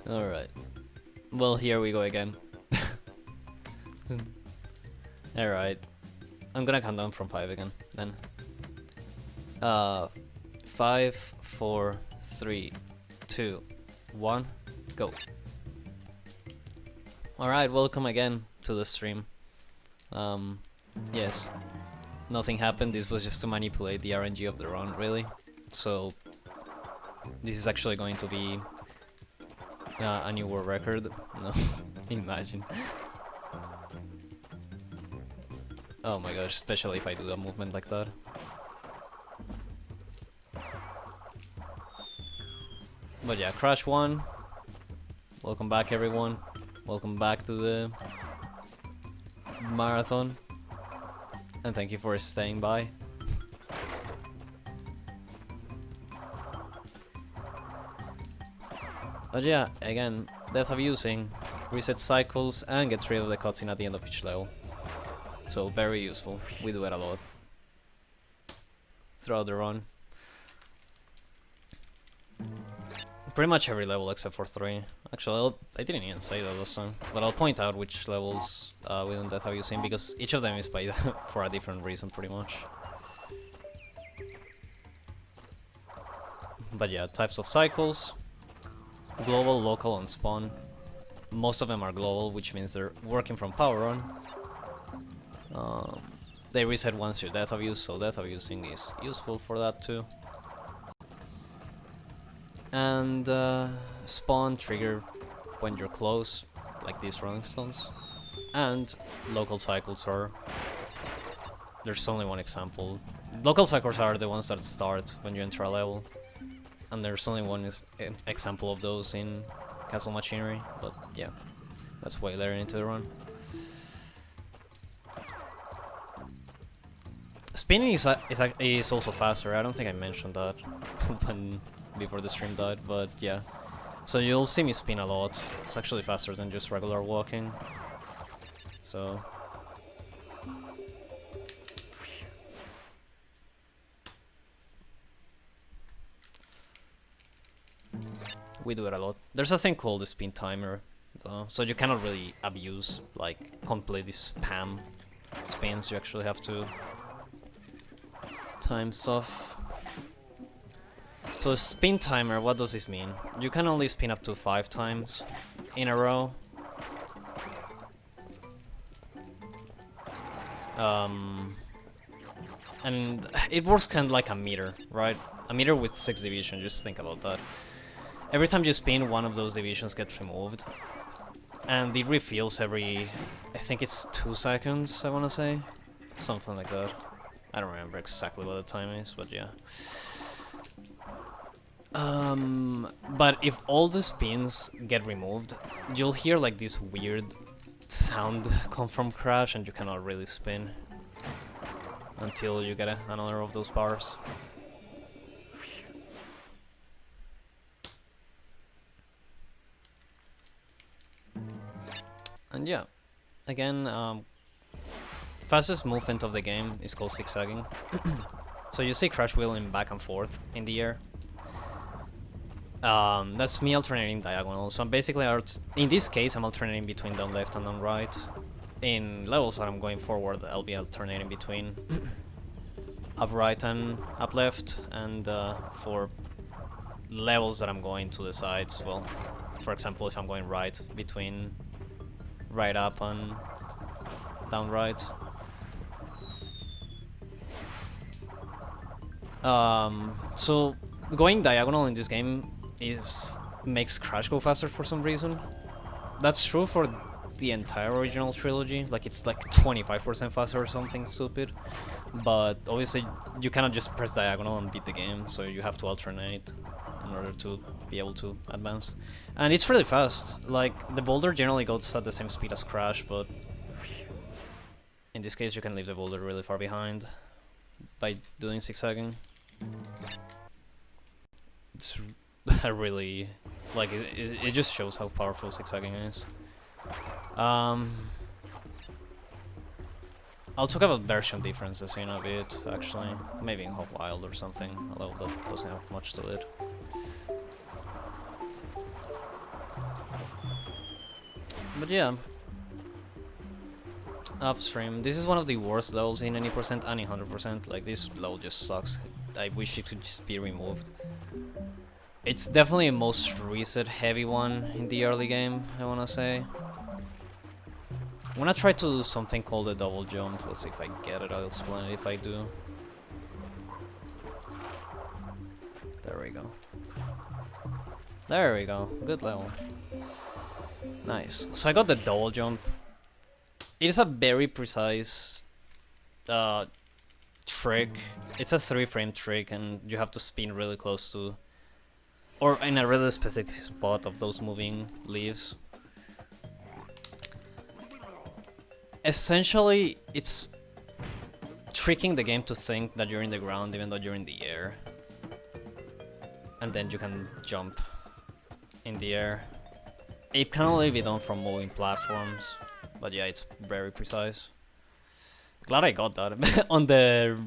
Alright. Well, here we go again. Alright. I'm gonna count down from 5 again, then. 5, 4, 3, 2, 1, go. Alright, welcome again to the stream. Yes. Nothing happened, this was just to manipulate the RNG of the run, really. So, this is actually going to be a new world record. No, imagine. Oh my gosh, especially if I do a movement like that. But yeah, Crash 1. Welcome back everyone. Welcome back to the marathon. And thank you for staying by. But yeah, again, death abusing, reset cycles, and get rid of the cutscene at the end of each level. So very useful. We do it a lot throughout the run. Pretty much every level except for 3. Actually, I didn't even say that last time, but I'll point out which levels within death abusing because each of them is by for a different reason, pretty much. But yeah, types of cycles. Global, local, and spawn. Most of them are global, which means they're working from power on. They reset once your death abuse, so death abusing is useful for that too. And spawn trigger when you're close, like these rolling stones. And local cycles are... There's only one example. Local cycles are the ones that start when you enter a level. And there's only one example of those in Castle Machinery, but yeah, that's way later into the run. Spinning is also faster. I don't think I mentioned that before the stream died, but yeah. So you'll see me spin a lot. It's actually faster than just regular walking. So... we do it a lot. There's a thing called the spin timer, though, so you cannot really abuse, like, completely spam spins. You actually have to time stuff. So spin timer, what does this mean? You can only spin up to 5 times in a row. And it works kind of like a meter, right? A meter with 6 divisions, just think about that. Every time you spin, one of those divisions gets removed. And it refills every... I think it's 2 seconds, I wanna say? Something like that. I don't remember exactly what the time is, but yeah. But if all the spins get removed, you'll hear like this weird sound come from Crash and you cannot really spin until you get another of those bars. And yeah, again, fastest movement of the game is called zigzagging. So you see Crash wheeling back and forth in the air. That's me alternating diagonal. So I'm basically, in this case, I'm alternating between down left and down right. In levels that I'm going forward, I'll be alternating between up right and up left. And for levels that I'm going to the sides, well, for example, if I'm going right, between right up and down right. So going diagonal in this game makes Crash go faster for some reason. That's true for the entire original trilogy, like it's like 25% faster or something stupid. But obviously you cannot just press diagonal and beat the game, so you have to alternate in order to be able to advance. And it's really fast. Like, the boulder generally goes at the same speed as Crash, but in this case you can leave the boulder really far behind by doing zigzagging. It's a really... like, it just shows how powerful zigzagging is. I'll talk about version differences in a bit, actually. Maybe in Hog Wild or something, a level that doesn't have much to it. But yeah. Upstream. This is one of the worst levels in any percent, any 100%. Like, this level just sucks. I wish it could just be removed. It's definitely a most reset heavy one in the early game, I wanna say. I'm gonna try to do something called a double jump. Let's see if I get it. I'll explain it if I do. There we go. There we go. Good level. Nice. So I got the double jump. It is a very precise trick. It's a 3-frame trick, and you have to spin really close to, or in a really specific spot of those moving leaves. Essentially, it's tricking the game to think that you're in the ground even though you're in the air. And then you can jump in the air. It can only be done from moving platforms, but yeah, it's very precise. Glad I got that. on the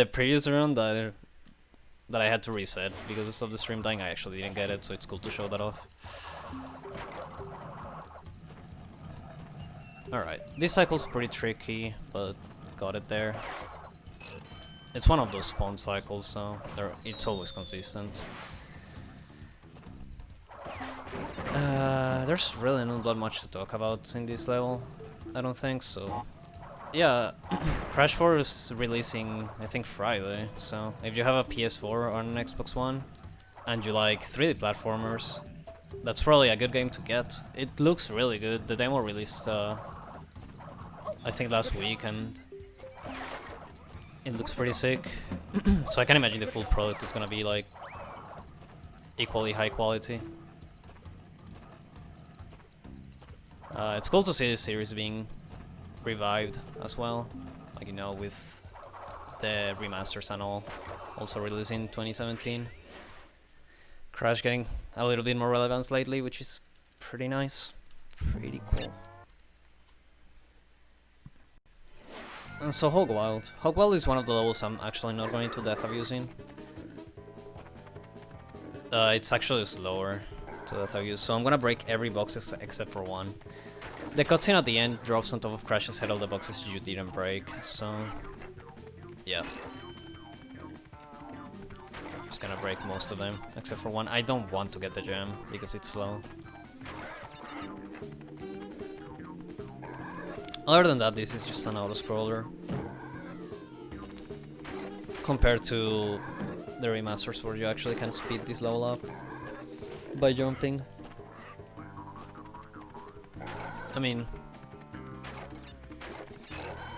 previous run that I had to reset because of the stream dying, I actually didn't get it, so it's cool to show that off. Alright, this cycle's pretty tricky, but got it there. It's one of those spawn cycles, so it's always consistent. There's really not that much to talk about in this level, I don't think, so... Yeah, Crash 4 is releasing, I think, Friday, so if you have a PS4 or an Xbox One, and you like 3D platformers, that's probably a good game to get. It looks really good. The demo released, I think last week, and it looks pretty sick. So I can imagine the full product is gonna be like equally high quality. It's cool to see this series being revived as well, like, you know, with the remasters and all, also released in 2017. Crash getting a little bit more relevance lately, which is pretty nice, pretty cool. And so Hogwild. Hogwild is one of the levels I'm actually not going to death abusing. It's actually slower to death abuse, so I'm gonna break every box except for one. The cutscene at the end drops on top of Crash's head all the boxes you didn't break, so... yeah. Just gonna break most of them, except for one. I don't want to get the gem, because it's slow. Other than that, this is just an auto-scroller. Compared to the remasters where you actually can speed this level up by jumping. I mean,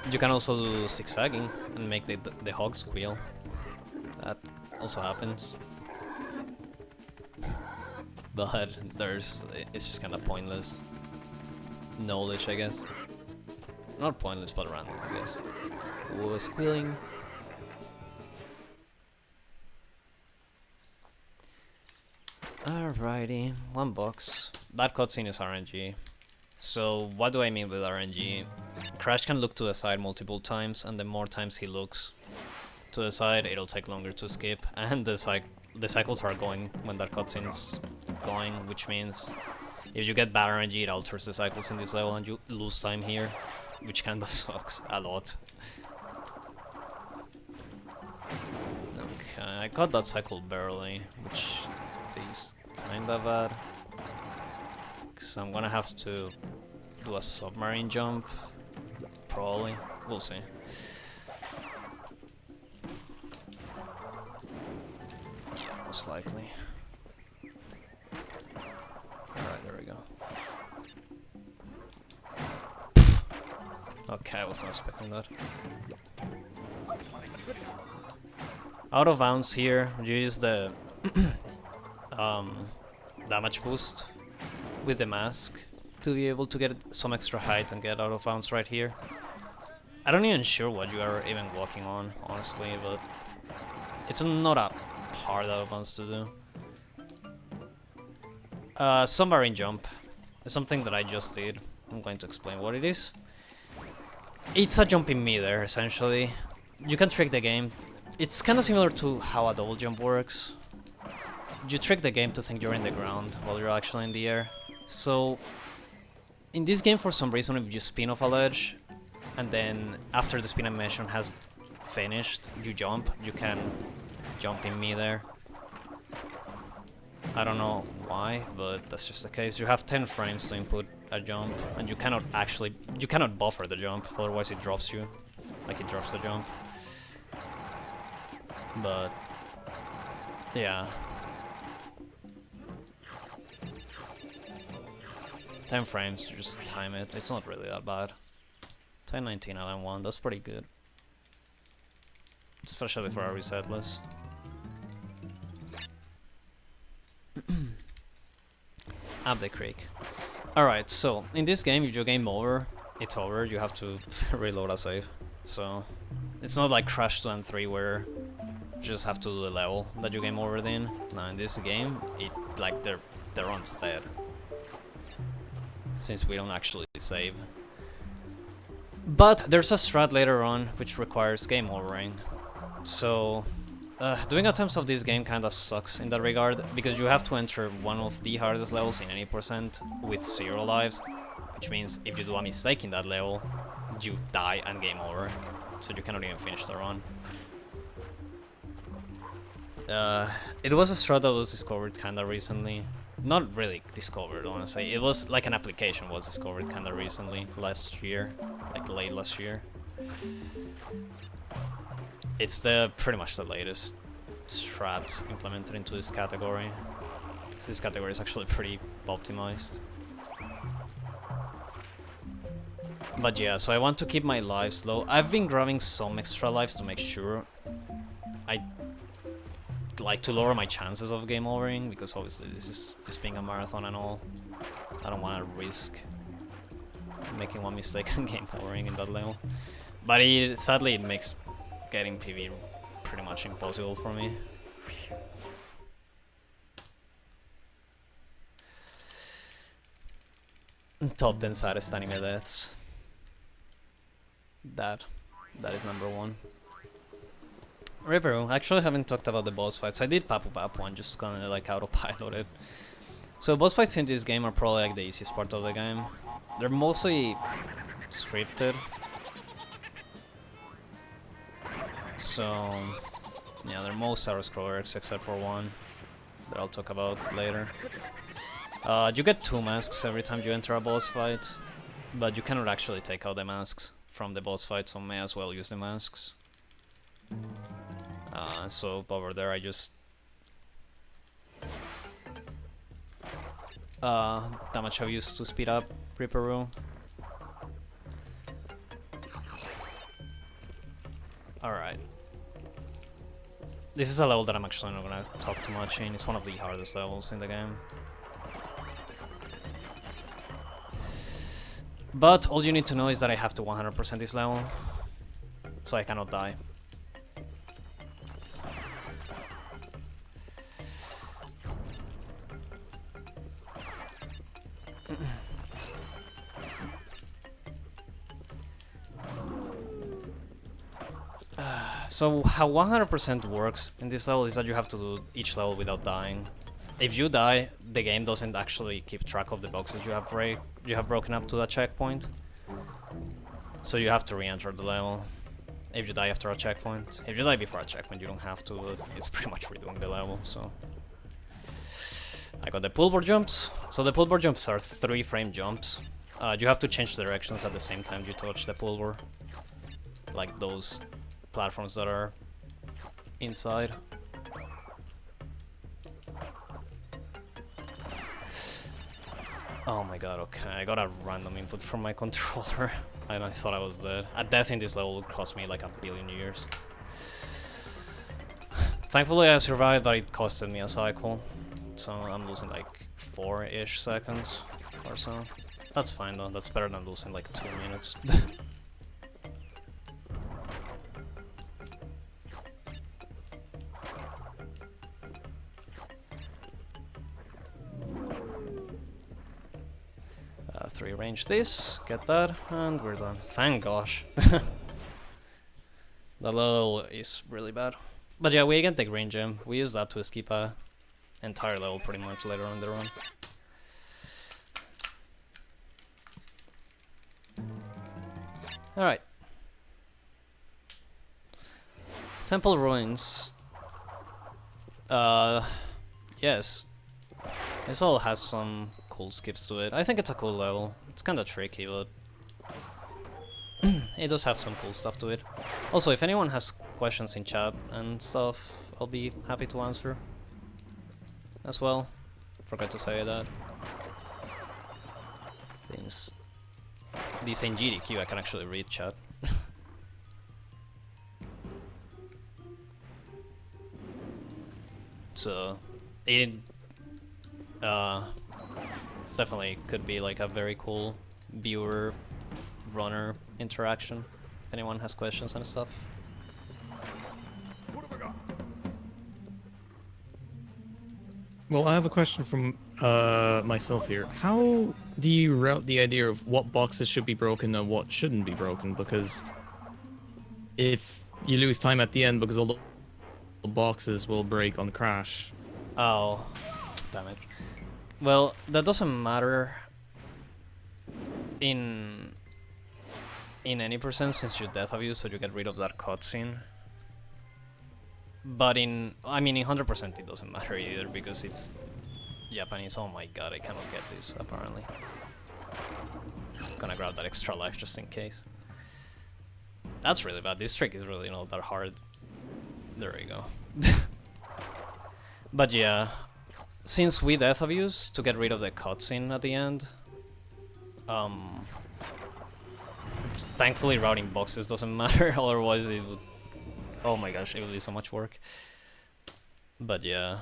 you can also do zigzagging and make the hog squeal. That also happens. But it's just kind of pointless knowledge, I guess. Not pointless, but random, I guess. Ooh, squealing. Alrighty, one box. That cutscene is RNG. So what do I mean with RNG? Crash can look to the side multiple times, and the more times he looks to the side, it'll take longer to skip. And the cycles are going when that cutscene's going, which means if you get bad RNG, it alters the cycles in this level, and you lose time here, which kinda sucks a lot. Okay, I got that cycle barely, which is kinda bad. So I'm gonna have to do a submarine jump, probably. We'll see. Yeah, most likely. Alright, there we go. Okay, I wasn't expecting that. Out of bounds here, you use the damage boost with the mask to be able to get some extra height and get out of bounds right here. I don't even sure what you are even walking on, honestly, but it's not a hard out of bounds to do. Submarine jump is something that I just did. I'm going to explain what it is. It's a jump in midair, essentially. You can trick the game. It's kind of similar to how a double jump works. You trick the game to think you're in the ground while you're actually in the air. So in this game, for some reason, if you spin off a ledge, and then after the spin animation has finished, you jump, you can jump in midair. I don't know why, but that's just the case. You have 10 frames to input a jump, and you cannot buffer the jump, otherwise it drops you. Like, it drops the jump. But yeah. 10 frames, you just time it. It's not really that bad. 1019 LM1, that's pretty good. Especially for a resetless. Up the creek. Alright, so in this game, if you game over, it's over. You have to reload a save. So it's not like Crash 2 and 3 where you just have to do the level that you game over in. Now in this game, it like the run's dead. Since we don't actually save. But there's a strat later on which requires game overing. So doing attempts of this game kinda sucks in that regard, because you have to enter one of the hardest levels in any percent with 0 lives, which means if you do a mistake in that level, you die and game over, so you cannot even finish the run. It was a strat that was discovered kinda recently. Not really discovered, honestly. It was like an application was discovered kinda recently, last year, like late last year. It's pretty much the latest strat implemented into this category. This category is actually pretty optimized. But yeah, so I want to keep my lives low. I've been grabbing some extra lives to make sure I like to lower my chances of game overing, because obviously this being a marathon and all, I don't want to risk making one mistake and game overing in that level. But sadly it makes getting PV pretty much impossible for me. Top 10 saddest anime deaths. That is number 1. Riveru, actually haven't talked about the boss fights. I did Papu Papu one, just kinda like autopiloted. So boss fights in this game are probably like the easiest part of the game. They're mostly scripted. So yeah, they're most side-scrollers except for one that I'll talk about later. You get 2 masks every time you enter a boss fight, but you cannot actually take out the masks from the boss fight, so may as well use the masks. So over there I just damage I've used to speed up Ripperoo. Alright. This is a level that I'm actually not gonna talk too much in. It's one of the hardest levels in the game. But all you need to know is that I have to 100% this level, so I cannot die. So how 100% works in this level is that you have to do each level without dying. If you die, the game doesn't actually keep track of the boxes you have broken up to that checkpoint. So you have to re-enter the level if you die after a checkpoint. If you die before a checkpoint, you don't have to, but it's pretty much redoing the level, so... I got the pullboard jumps. So the pullboard jumps are 3-frame jumps. You have to change directions at the same time you touch the pullboard. Like those platforms that are inside. Oh my god, okay, I got a random input from my controller and I thought I was dead. A death in this level would cost me like 1 billion years. Thankfully I survived, but it costed me a cycle. So I'm losing like 4-ish seconds or so. That's fine though, that's better than losing like 2 minutes. 3 range this, get that, and we're done. Thank gosh. The level is really bad. But yeah, we can take Green Gem. We use that to skip a entire level pretty much later on in the run. Alright. Temple Ruins. Yes. This all has some cool skips to it. I think it's a cool level. It's kinda tricky, but it does have some cool stuff to it. Also, if anyone has questions in chat and stuff, I'll be happy to answer as well. Forgot to say that. Since this ain't GDQ, I can actually read chat. So, it definitely could be like a very cool viewer-runner interaction if anyone has questions and stuff. Well, I have a question from myself here. How do you route the idea of what boxes should be broken and what shouldn't be broken? Because if you lose time at the end because all the boxes will break on crash. Oh, damn it. Well, that doesn't matter in any percent since you death abuse, so you get rid of that cutscene. But in 100% it doesn't matter either because it's Japanese. Oh my god, I cannot get this apparently. Gonna grab that extra life just in case. That's really bad. This trick is really not that hard. There we go. But yeah, since we death abuse to get rid of the cutscene at the end, thankfully routing boxes doesn't matter, otherwise it would... Oh my gosh, it would be so much work. But yeah,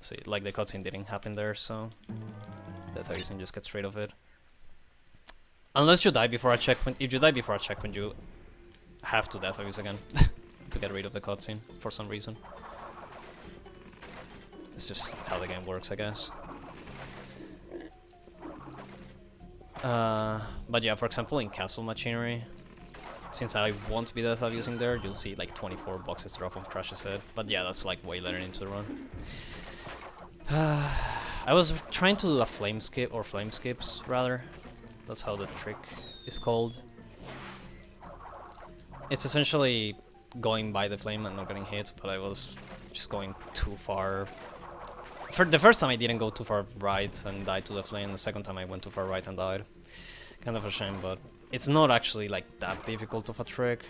see, like the cutscene didn't happen there, so death abusing just gets rid of it. Unless you die before a checkpoint. If you die before a checkpoint, you have to death abuse again to get rid of the cutscene for some reason. It's just how the game works, I guess. But yeah, for example, in Castle Machinery, since I won't be death abusing there, you'll see like 24 boxes drop on Crash's head. But yeah, that's like way later into the run. I was trying to do a flame skip, or flame skips rather. That's how the trick is called. It's essentially going by the flame and not getting hit, but I was just going too far. For the first time I didn't go too far right and died to the flame, the second time I went too far right and died. Kind of a shame, but it's not actually like that difficult of a trick,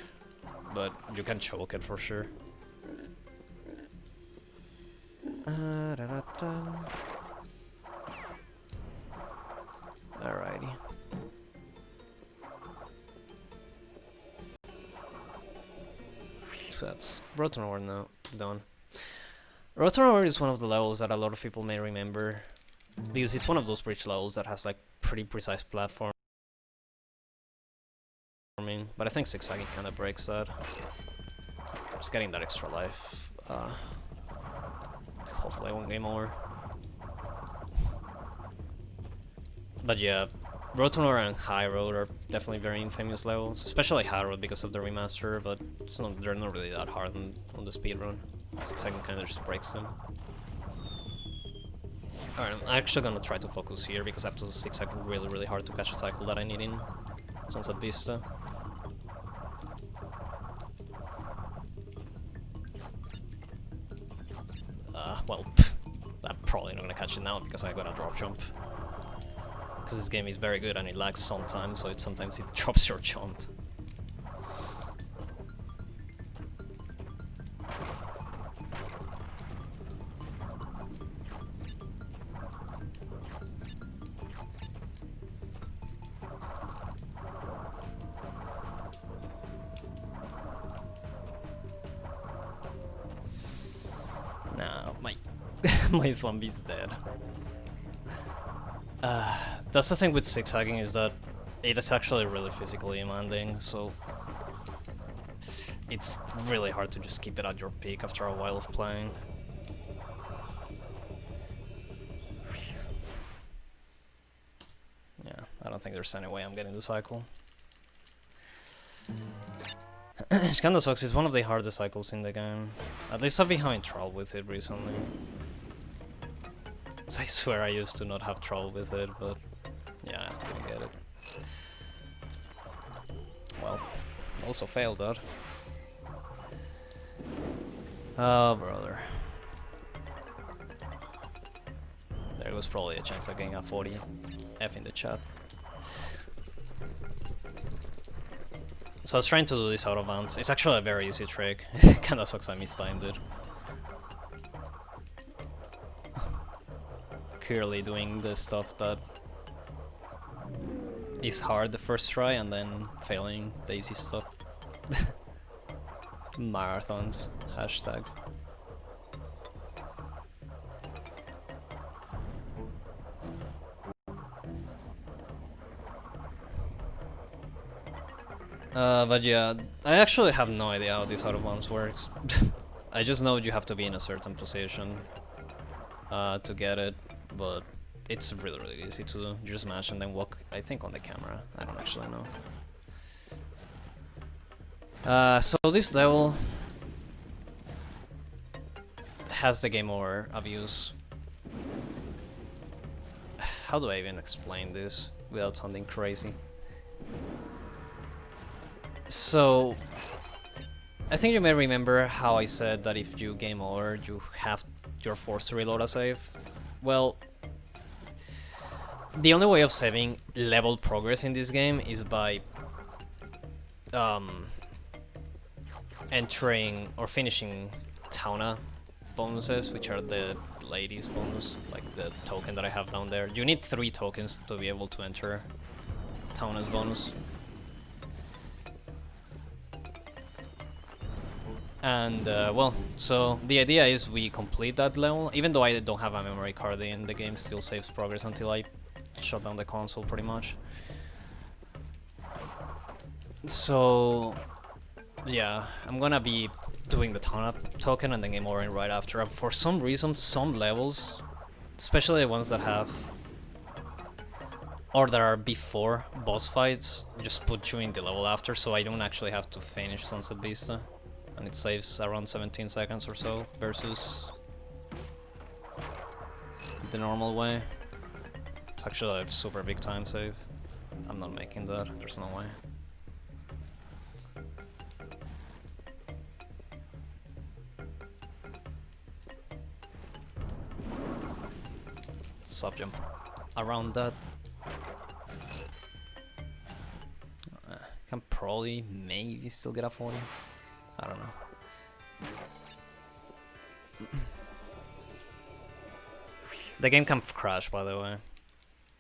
but you can choke it for sure. Alrighty. So that's Road Runner now done. Road Runner is one of the levels that a lot of people may remember because it's one of those bridge levels that has like pretty precise platforming, but I think zigzagging kind of breaks that. Just getting that extra life. Hopefully I won't game over. But yeah, Road Runner and High Road are definitely very infamous levels, especially High Road because of the remaster, but it's not, they're not really that hard on the speedrun. Zigzagging kind of just breaks them. Alright, I'm actually gonna try to focus here because I have to zigzag really hard to catch a cycle that I need in Sunset Vista. Well, I'm probably not gonna catch it now because I got a drop jump. Because this game is very good and it lags sometimes, so sometimes it drops your jump. Nah, my Thumby's dead. That's the thing with zigzagging, is that it is actually really physically demanding, so it's really hard to just keep it at your peak after a while of playing. Yeah, I don't think there's any way I'm getting the cycle. It kinda sucks, it's one of the hardest cycles in the game. At least I've been having trouble with it recently. So I swear I used to not have trouble with it, but yeah, I didn't get it. Well, also failed that. Oh, brother. There was probably a chance of getting a 40 F in the chat. So I was trying to do this out of bounds. It's actually a very easy trick. It kinda sucks I mistimed it. Clearly doing the stuff that is hard the first try and then failing the easy stuff. Marathons, hashtag. But yeah, I actually have no idea how this out of bounds works. I just know you have to be in a certain position to get it, but it's really, really easy to do. You just mash and then walk, I think, on the camera. I don't actually know. So this level has the game over abuse. How do I even explain this without sounding crazy? So, I think you may remember how I said that if you game over, you're forced to reload a save. Well, the only way of saving level progress in this game is by entering or finishing Tauna bonuses, which are the ladies bonus, like the token that I have down there. You need 3 tokens to be able to enter Tauna's bonus. And well, so the idea is we complete that level. Even though I don't have a memory card in, the game still saves progress until I shut down the console, pretty much. So yeah, I'm gonna be doing the Taunt token and then game over right after. For some reason, some levels, especially the ones that have or that are before boss fights, just put you in the level after, so I don't actually have to finish Sunset Vista. And it saves around 17 seconds or so versus the normal way. It's actually a super big time save. I'm not making that, there's no way. Sub jump around that. Can probably maybe still get a 40. I don't know. The game can crash, by the way.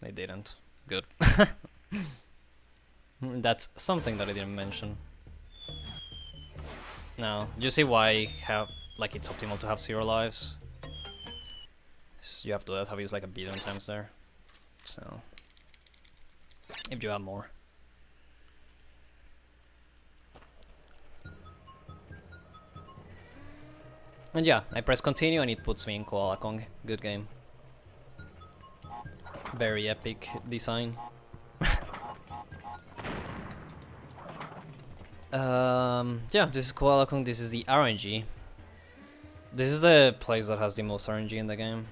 They didn't. Good. That's something that I didn't mention. Now, you see why it's optimal to have 0 lives? You have to have used like a billion times there. So, if you have more. And yeah, I press continue and it puts me in Koala Kong. Good game. Very epic design. Yeah, this is Koala Kong, this is the RNG. This is the place that has the most RNG in the game.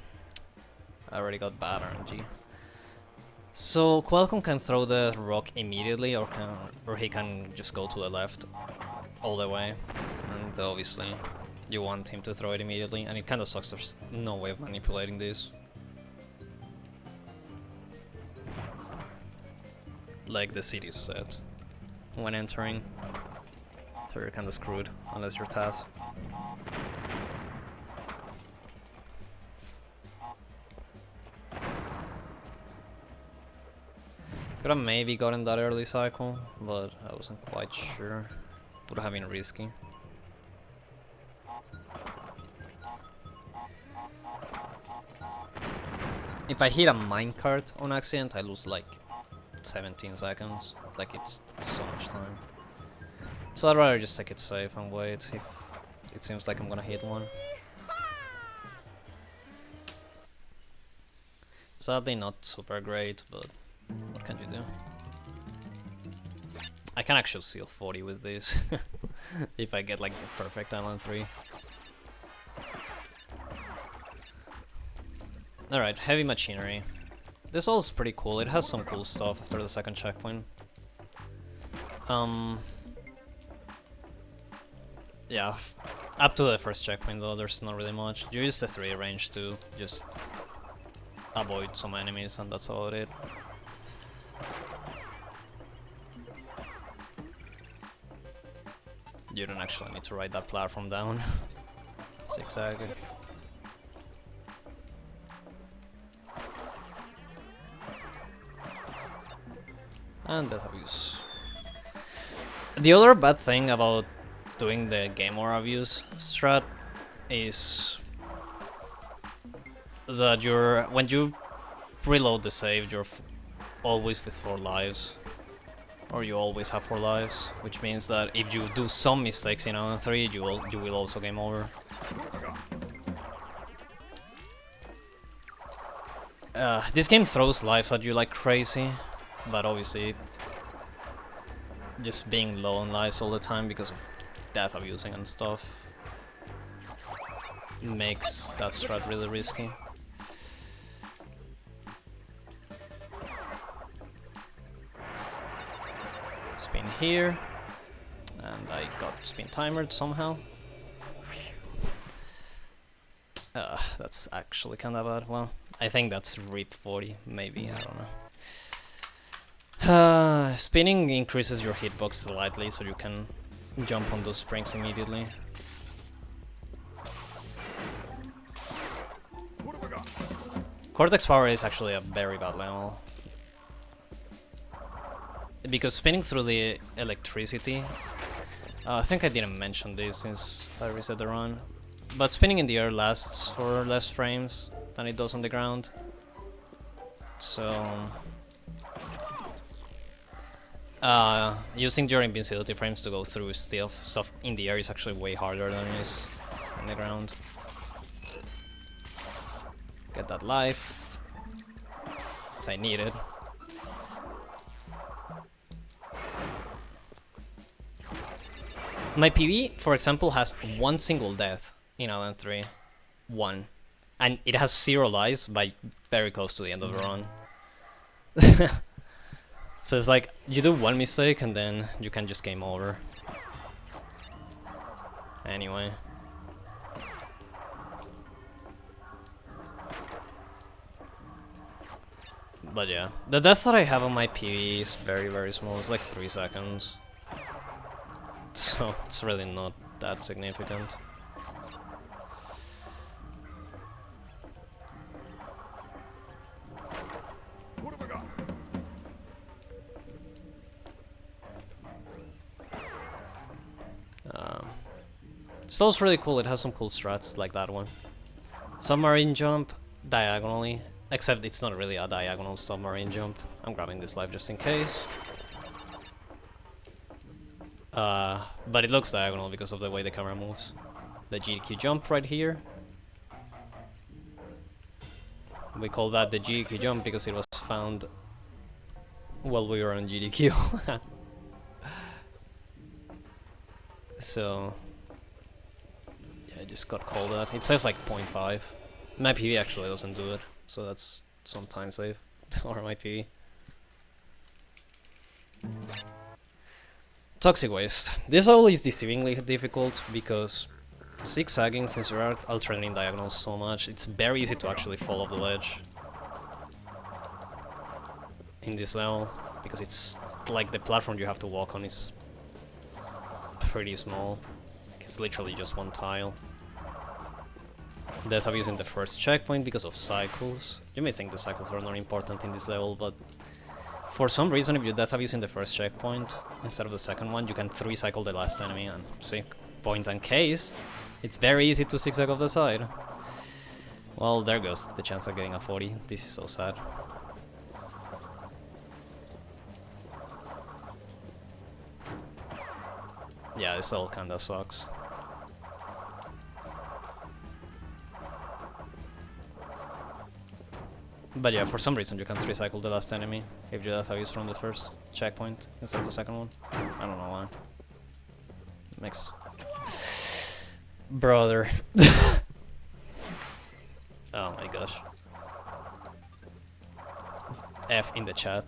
I already got bad RNG. So Koala Kong can throw the rock immediately, or he can just go to the left all the way. And obviously you want him to throw it immediately, and it kinda sucks there's no way of manipulating this. Like the city is set when entering, so you're kinda screwed unless you're Taz. Could have maybe gotten that early cycle, but I wasn't quite sure. Would have been risky. If I hit a minecart on accident, I lose like 17 seconds. Like, it's so much time. So I'd rather just take it safe and wait if it seems like I'm gonna hit one. Sadly not super great, but what can you do? I can actually steal 40 with this if I get like the perfect Island 3. Alright, heavy machinery. This all is pretty cool, it has some cool stuff after the second checkpoint. Um, yeah, up to the first checkpoint though, there's not really much. You use the 3 range to just avoid some enemies, and that's about it. You don't actually need to ride that platform down. Zigzag. And death abuse. The other bad thing about doing the game or abuse strat is that when you reload the save, you're always with 4 lives. Or you always have 4 lives, which means that if you do some mistakes in Island 3, you will also game over. This game throws lives at you like crazy, but obviously just being low on lives all the time because of death abusing and stuff makes that strat really risky. Spin here, and I got spin timered somehow. That's actually kinda bad. Well, I think that's RIP 40, maybe, I don't know. Spinning increases your hitbox slightly, so you can jump on those springs immediately. Cortex power is actually a very bad level. Because spinning through the electricity, I think I didn't mention this since I reset the run, but spinning in the air lasts for less frames than it does on the ground. So using your invincibility frames to go through stuff in the air is actually way harder than it is on the ground. Get that life, as I need it. My PV, for example, has 1 single death in Island 3. 1. And it has 0 lives by very close to the end of the run. So it's like, you do 1 mistake and then you can just game over. Anyway. But yeah, the death that I have on my PV is very, very small. It's like 3 seconds. So it's really not that significant. What have I got? Still, it's really cool. It has some cool strats like that one. Submarine jump diagonally, except it's not really a diagonal submarine jump. I'm grabbing this life just in case. But it looks diagonal because of the way the camera moves. The GDQ jump right here. We call that the GDQ jump because it was found while we were on GDQ. So yeah, I just got called that. It says like 0.5. My PV actually doesn't do it, so that's some time save. Or my PV. Toxic waste. This level is deceivingly difficult because zigzagging, since you're alternating diagonals so much, it's very easy to actually fall off the ledge in this level, because it's like the platform you have to walk on is pretty small. It's literally just 1 tile. Death abuse in the first checkpoint because of cycles. You may think the cycles are not important in this level, but for some reason, if you death abuse in the first checkpoint instead of the second one, you can 3-cycle the last enemy, and see, point and case, it's very easy to zigzag off the side. Well, there goes the chance of getting a 40. This is so sad. Yeah, this all kinda sucks. But yeah, for some reason you can 3-cycle the last enemy if you death abuse from the first checkpoint instead of the second one. I don't know why. Makes... Brother. Oh my gosh. F in the chat.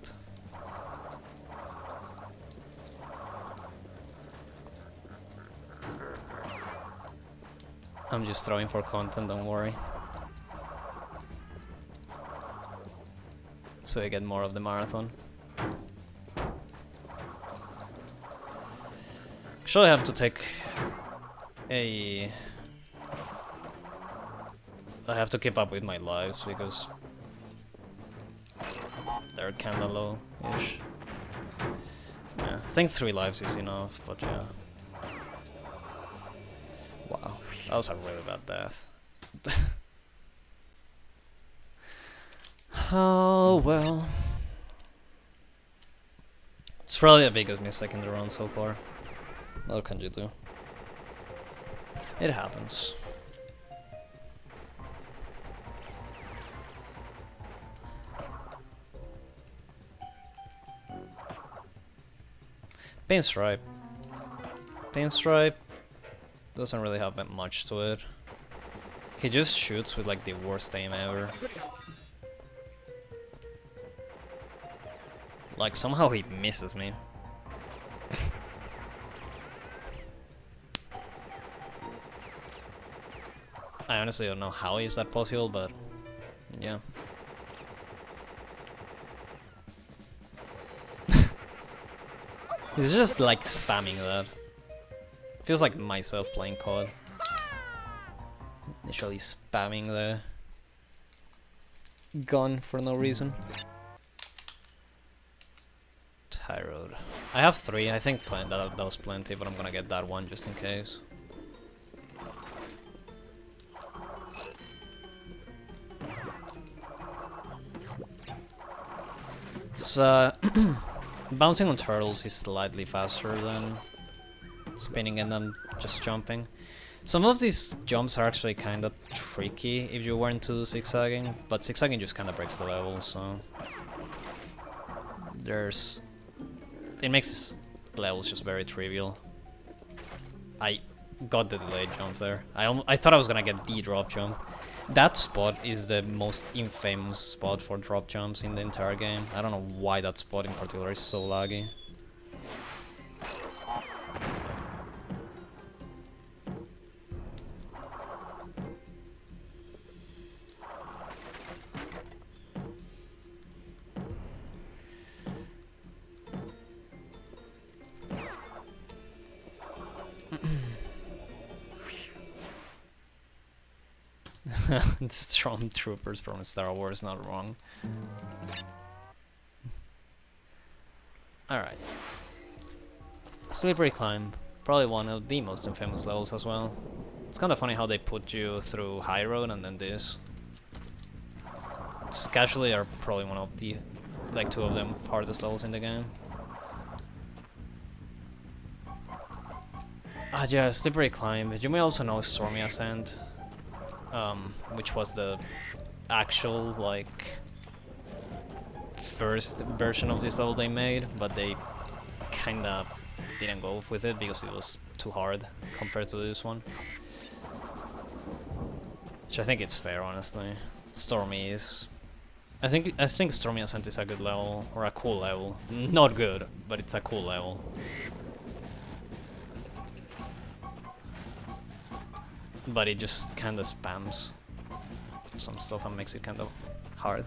I'm just throwing for content, don't worry. So I get more of the marathon. Actually, I have to take a... I have to keep up with my lives because they're kinda low-ish. Yeah, I think 3 lives is enough, but yeah. Wow, that was a really bad death. Oh well. It's probably the biggest mistake in the run so far. What can you do? It happens. Pinstripe. Pinstripe doesn't really have that much to it. He just shoots with like the worst aim ever. Like somehow he misses me. I honestly don't know how is that possible, but yeah. He's just like spamming that. Feels like myself playing COD. Literally spamming the gun for no reason. High road. I have 3. I think that was plenty, but I'm gonna get that one just in case. So bouncing on turtles is slightly faster than spinning and then just jumping. Some of these jumps are actually kinda tricky if you weren't to do zigzagging, but zigzagging just kinda breaks the level, so it makes levels just very trivial. I got the delayed jump there. I thought I was gonna get the drop jump. That spot is the most infamous spot for drop jumps in the entire game. I don't know why that spot in particular is so laggy. Stormtroopers from Star Wars, not wrong. Alright. Slippery Climb. Probably one of the most infamous levels as well. It's kinda funny how they put you through High Road and then this. It's casually are probably one of the, like 2 of them, hardest levels in the game. Ah yeah, Slippery Climb. You may also know Stormy Ascent. Which was the actual, like, first version of this level they made, but they kinda didn't go with it because it was too hard compared to this one. Which I think it's fair, honestly. Stormy is... I think Stormy Ascent is a good level, or a cool level. Not good, but it's a cool level. But it just kinda spams some stuff and makes it kind of hard,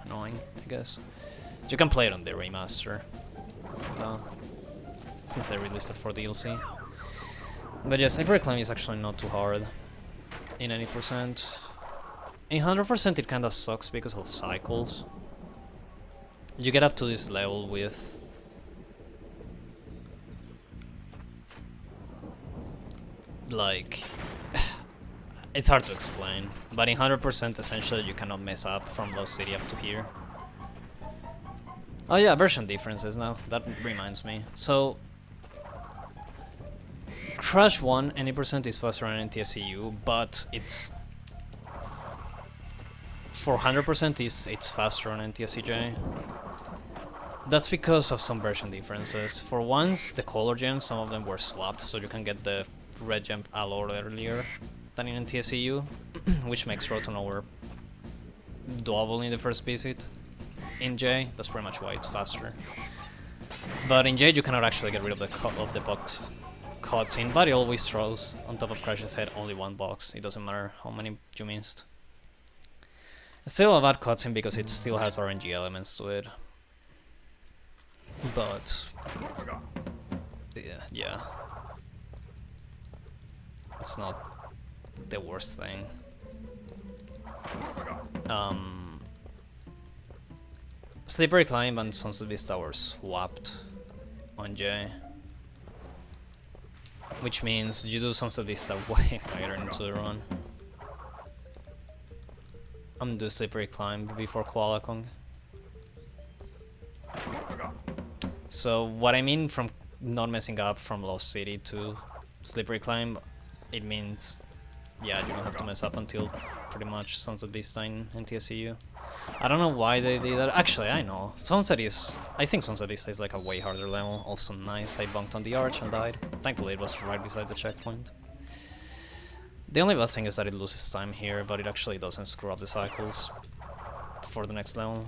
annoying, I guess. You can play it on the remaster, since they released it for DLC. But yeah, Slippery Climb is actually not too hard in any percent. In 100% it kinda sucks because of cycles. You get up to this level with... like... it's hard to explain, but in 100% essentially you cannot mess up from Lost City up to here. Oh yeah, version differences now, that reminds me. So, Crash 1, any percent is faster on NTSCU, but it's... for 100% it's faster on NTSCJ. That's because of some version differences. For once, the color gems, some of them were swapped, so you can get the red gem a lot earlier than in NTSCU, which makes Road to Nowhere doable in the first visit. In J, that's pretty much why it's faster. But in J, you cannot actually get rid of the box cutscene, but it always throws on top of Crash's head only one box. It doesn't matter how many you missed. It's still a bad cutscene because it still has RNG elements to it. But yeah. It's not the worst thing. Slippery Climb and Sunset Vista were swapped on J, which means you do Sunset Vista way later into the run. I'm gonna do Slippery Climb before Koala Kong. So what I mean from not messing up from Lost City to Slippery Climb, it means, yeah, you don't have to mess up until pretty much Sunset Vista in NTSCU. I don't know why they did that. Actually, I know. I think Sunset Vista is like a way harder level. Also nice, I bunked on the arch and died. Thankfully it was right beside the checkpoint. The only bad thing is that it loses time here, but it actually doesn't screw up the cycles for the next level.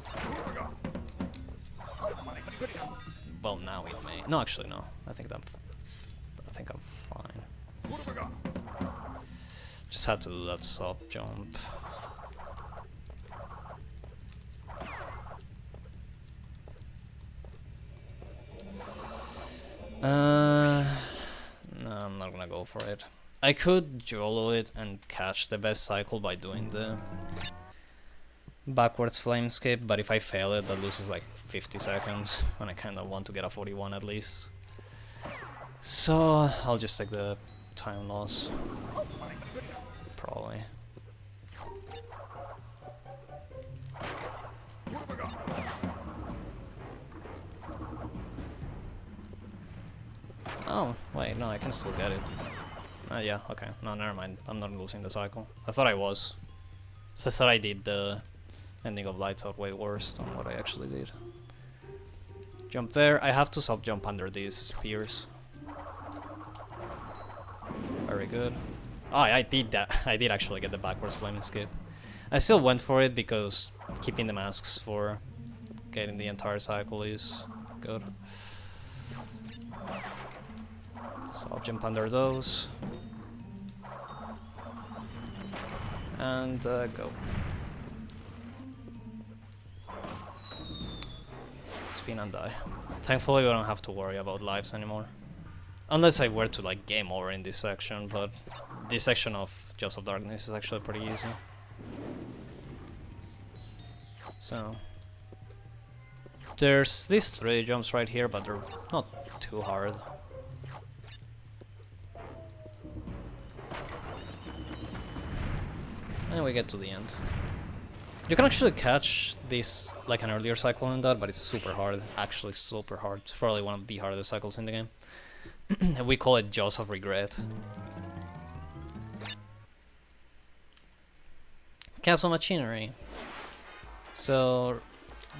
Well, now it may. No, actually no. I think I'm fine. Just had to do that sub jump. No, I'm not gonna go for it. I could YOLO it and catch the best cycle by doing the backwards flame skip, but if I fail it, that loses like 50 seconds, and I kinda want to get a 41 at least. So I'll just take the time loss. Probably. Oh, wait, no, I can still get it. Yeah, okay. No, never mind. I'm not losing the cycle. I thought I was. So I thought I did the ending of Lights Out way worse than what I actually did. Jump there. I have to sub-jump under these spears. Very good. Oh, I did that. I did actually get the backwards flaming skip. I still went for it because keeping the masks for getting the entire cycle is good. So I'll jump under those. And go. Spin and die. Thankfully we don't have to worry about lives anymore. Unless I were to like game over in this section, but this section of Jaws of Darkness is actually pretty easy. So there's these 3 jumps right here, but they're not too hard. And we get to the end. You can actually catch this like an earlier cycle in that, but it's super hard. Actually super hard. It's probably one of the hardest cycles in the game. We call it Jaws of Regret. Castle Machinery. So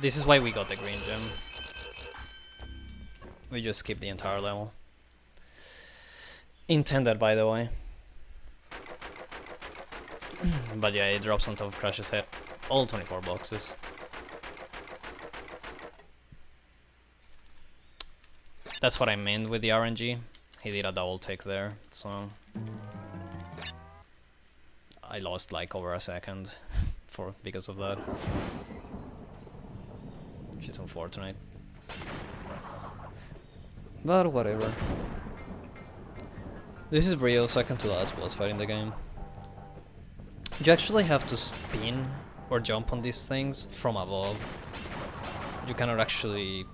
this is why we got the green gem. We just skipped the entire level. Intended, by the way. But yeah, it drops on top of Crash's head. All 24 boxes. That's what I meant with the RNG. He did a double take there, so I lost like over a second because of that. Which is unfortunate. But whatever. This is Brio's second to last boss fight in the game. You actually have to spin or jump on these things from above. You cannot actually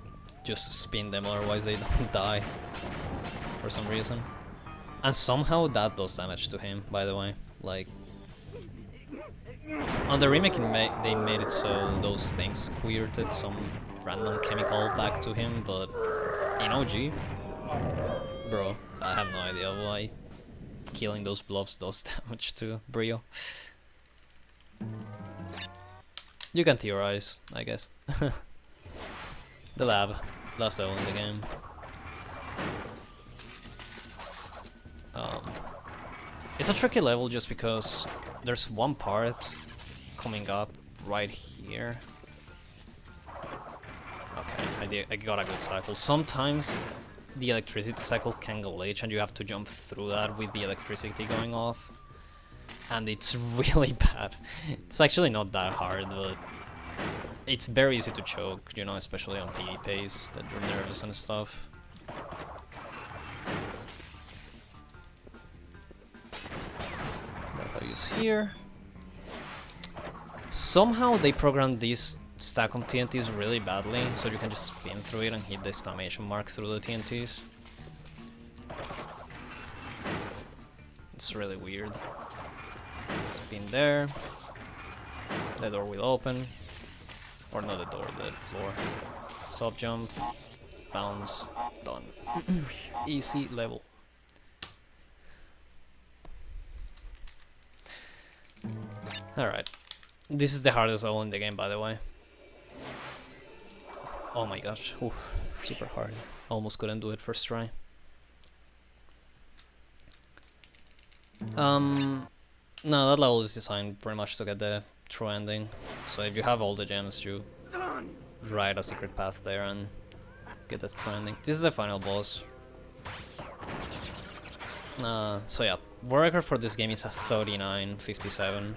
just spin them, otherwise they don't die for some reason. And somehow that does damage to him, by the way. Like, on the remake they made it so those things squirted some random chemical back to him, but in OG, bro, I have no idea why killing those blobs does damage to Brio. You can theorize, I guess. The lab, last level in the game. It's a tricky level just because there's one part coming up right here. Okay, I got a good cycle. Sometimes the electricity cycle can glitch and you have to jump through that with the electricity going off. And it's really bad. It's actually not that hard, but it's very easy to choke, you know, especially on PvPs that you're nervous and stuff. That's how you see here. Somehow they programmed this stack on TNTs really badly, so you can just spin through it and hit the exclamation mark through the TNTs. It's really weird. Spin there. The door will open. Or not the door, the floor. Soft jump. Bounce. Done. Easy level. Alright. This is the hardest level in the game, by the way. Oh my gosh. Oof. Super hard. Almost couldn't do it first try. No, that level is designed pretty much to get the true ending. So if you have all the gems, you ride a secret path there and get that true ending. This is the final boss. So yeah, world record for this game is a 39:57,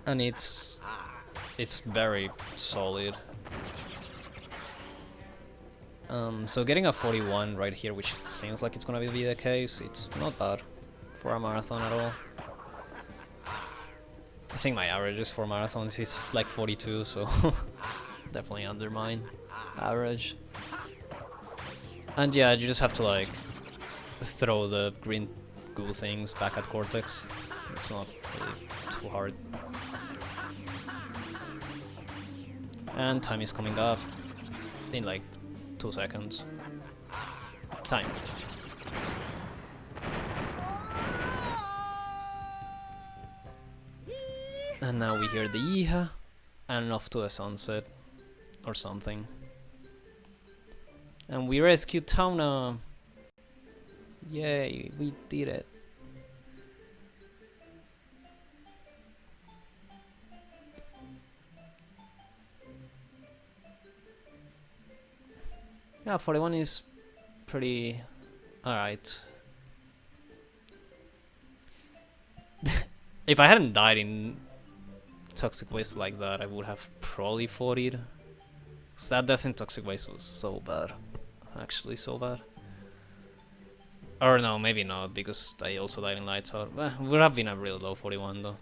and it's very solid. So getting a 41 right here, which seems like it's gonna be the case, it's not bad for a marathon at all. I think my averages for marathons is like 42, so definitely under mine average. And yeah, you just have to like throw the green goo things back at Cortex. It's not really too hard. And time is coming up in like 2 seconds. Time. And now we hear the yeehaw and off to the sunset or something. And we rescued Tauna! Yay, we did it. Yeah, 41 is pretty alright. If I hadn't died in Toxic Waste like that, I would have probably 40'd. Cause that death in Toxic Waste was so bad. Actually so bad. Or no, maybe not, because I also died in Lights Out. Well, would have been a really low 41 though.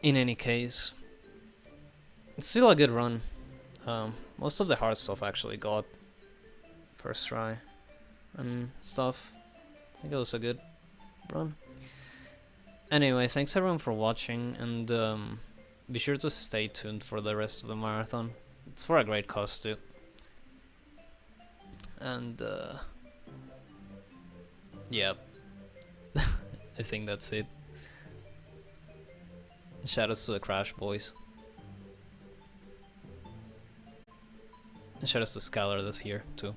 In any case, it's still a good run. Most of the hard stuff I actually got first try and stuff. I think it was a good run. Anyway, thanks everyone for watching, and be sure to stay tuned for the rest of the marathon. It's for a great cause too. And yeah, I think that's it. Shoutouts to the Crash Boys. And shoutouts to Skylar that's here too.